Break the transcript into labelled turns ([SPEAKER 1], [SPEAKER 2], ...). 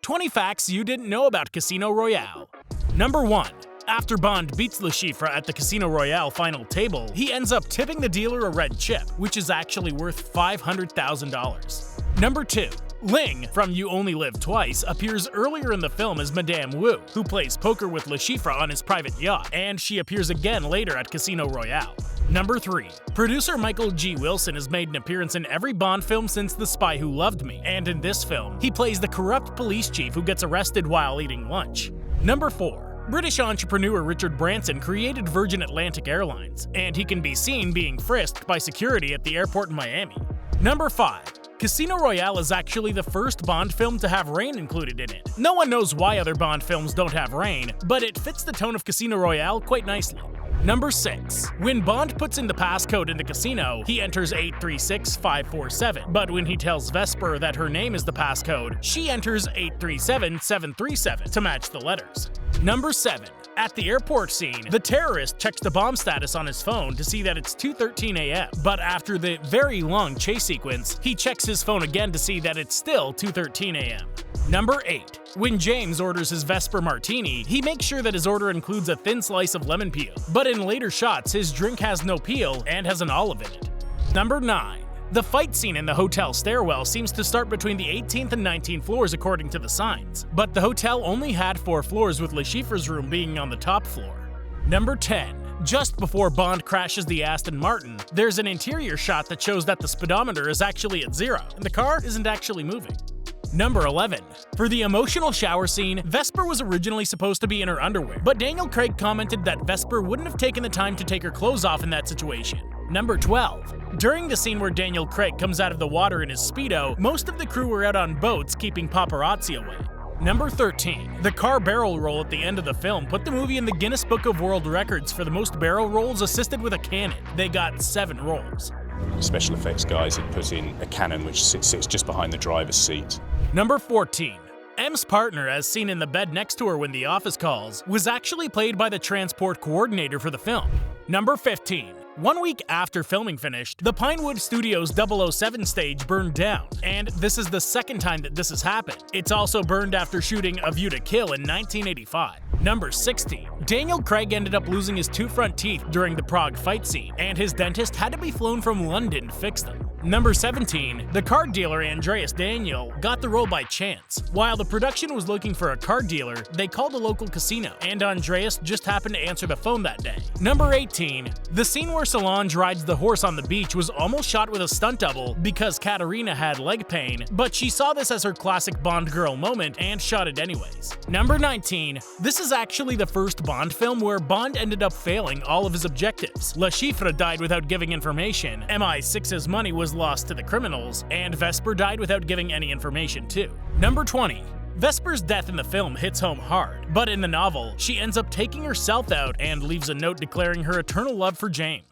[SPEAKER 1] 20 facts you didn't know about Casino Royale. Number 1. After Bond beats Le Chiffre at the Casino Royale final table, he ends up tipping the dealer a red chip, which is actually worth $500,000. Number 2. Ling, from You Only Live Twice, appears earlier in the film as Madame Wu, who plays poker with Le Chiffre on his private yacht, and she appears again later at Casino Royale. Number 3. Producer Michael G. Wilson has made an appearance in every Bond film since The Spy Who Loved Me, and in this film, he plays the corrupt police chief who gets arrested while eating lunch. Number 4. British entrepreneur Richard Branson created Virgin Atlantic Airlines, and he can be seen being frisked by security at the airport in Miami. Number 5. Casino Royale is actually the first Bond film to have rain included in it. No one knows why other Bond films don't have rain, but it fits the tone of Casino Royale quite nicely. Number 6. When Bond puts in the passcode in the casino, he enters 836547, but when he tells Vesper that her name is the passcode, she enters 837737 to match the letters. Number 7. At the airport scene, the terrorist checks the bomb status on his phone to see that it's 2:13 a.m., but after the very long chase sequence, he checks his phone again to see that it's still 2:13 a.m. Number 8. When James orders his Vesper Martini, he makes sure that his order includes a thin slice of lemon peel, but in later shots, his drink has no peel and has an olive in it. Number 9. The fight scene in the hotel stairwell seems to start between the 18th and 19th floors according to the signs, but the hotel only had 4 floors with Le Chiffre's room being on the top floor. Number 10. Just before Bond crashes the Aston Martin, there's an interior shot that shows that the speedometer is actually at 0, and the car isn't actually moving. Number 11. For the emotional shower scene, Vesper was originally supposed to be in her underwear, but Daniel Craig commented that Vesper wouldn't have taken the time to take her clothes off in that situation. Number 12. During the scene where Daniel Craig comes out of the water in his Speedo, most of the crew were out on boats keeping paparazzi away. Number 13. The car barrel roll at the end of the film put the movie in the Guinness Book of World Records for the most barrel rolls assisted with a cannon. They got 7 rolls.
[SPEAKER 2] Special effects guys had put in a cannon which sits just behind the driver's seat.
[SPEAKER 1] Number 14. M's partner, as seen in the bed next to her when the office calls, was actually played by the transport coordinator for the film. Number 15. 1 week after filming finished, the Pinewood Studios 007 stage burned down, and this is the second time that this has happened. It's also burned after shooting A View to Kill in 1985. Number 16. Daniel Craig ended up losing his 2 front teeth during the Prague fight scene, and his dentist had to be flown from London to fix them. Number 17. The card dealer Andreas Daniel got the role by chance. While the production was looking for a card dealer, they called a local casino, and Andreas just happened to answer the phone that day. Number 18. The scene where Solange rides the horse on the beach was almost shot with a stunt double because Katarina had leg pain, but she saw this as her classic Bond girl moment and shot it anyways. Number 19. This is actually the first Bond film where Bond ended up failing all of his objectives. Le Chiffre died without giving information, MI6's money was lost to the criminals, and Vesper died without giving any information too. Number 20. Vesper's death in the film hits home hard, but in the novel, she ends up taking herself out and leaves a note declaring her eternal love for James.